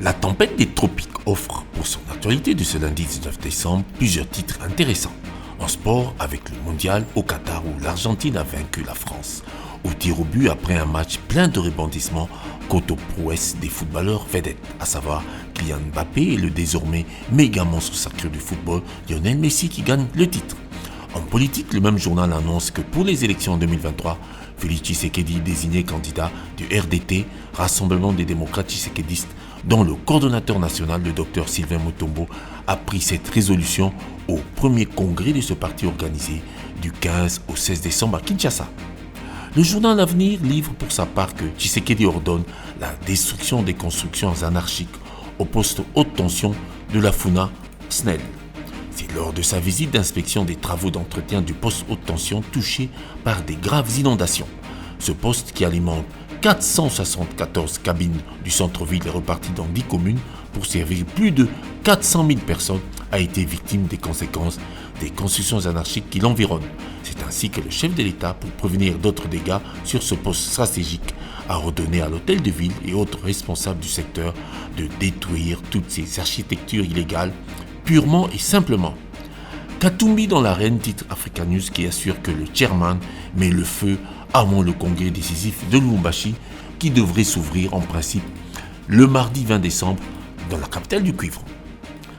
La tempête des tropiques offre, pour son actualité de ce lundi 19 décembre, plusieurs titres intéressants. En sport, avec le mondial au Qatar où l'Argentine a vaincu la France. Au tir au but après un match plein de rebondissements quant aux prouesses des footballeurs vedettes, à savoir Kylian Mbappé et le désormais méga monstre sacré du football Lionel Messi qui gagne le titre. En politique, le même journal annonce que pour les élections en 2023, Félix Tshisekedi désigné candidat du RDT, Rassemblement des démocrates tshisekédistes, dont le coordonnateur national, le Dr Sylvain Mutombo, a pris cette résolution au premier congrès de ce parti organisé du 15 au 16 décembre à Kinshasa. Le journal L'Avenir livre pour sa part que Tshisekedi ordonne la destruction des constructions anarchiques au poste haute tension de la Funa SNEL. C'est lors de sa visite d'inspection des travaux d'entretien du poste haute tension touché par des graves inondations. Ce poste qui alimente 474 cabines du centre-ville et reparti dans 10 communes pour servir plus de 400 000 personnes a été victime des conséquences des constructions anarchiques qui l'environnent. C'est ainsi que le chef de l'État, pour prévenir d'autres dégâts sur ce poste stratégique, a ordonné à l'hôtel de ville et autres responsables du secteur de détruire toutes ces architectures illégales purement et simplement. Katumbi dans l'arène, titre Africa News qui assure que le chairman met le feu avant le congrès décisif de Lubumbashi qui devrait s'ouvrir en principe le mardi 20 décembre dans la capitale du cuivre.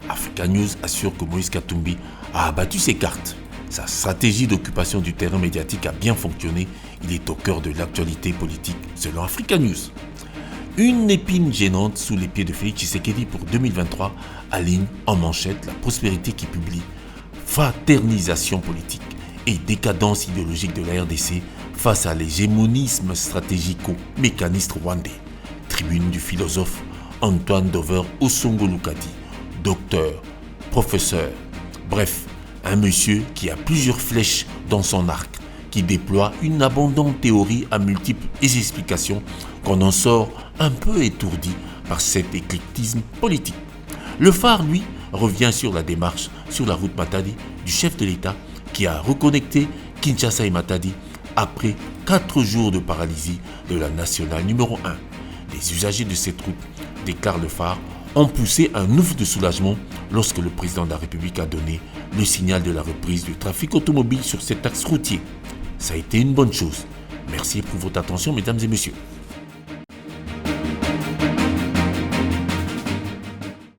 Africa News assure que Moïse Katumbi a abattu ses cartes. Sa stratégie d'occupation du terrain médiatique a bien fonctionné. Il est au cœur de l'actualité politique selon Africa News. Une épine gênante sous les pieds de Félix Tshisekedi pour 2023 aligne en manchette la prospérité qui publie fraternisation politique et décadence idéologique de la RDC face à l'hégémonisme stratégico-mécaniste rwandais. Tribune du philosophe Antoine Dover Osongo Lukadi, docteur, professeur, bref, un monsieur qui a plusieurs flèches dans son arc, qui déploie une abondante théorie à multiples explications qu'on en sort un peu étourdi par cet éclectisme politique. Le phare, lui, revient sur la démarche sur la route Matadi du chef de l'État qui a reconnecté Kinshasa et Matadi après 4 jours de paralysie de la nationale numéro 1. Les usagers de cette route, déclare le phare, ont poussé un ouf de soulagement lorsque le président de la République a donné le signal de la reprise du trafic automobile sur cet axe routier. Ça a été une bonne chose. Merci pour votre attention, mesdames et messieurs.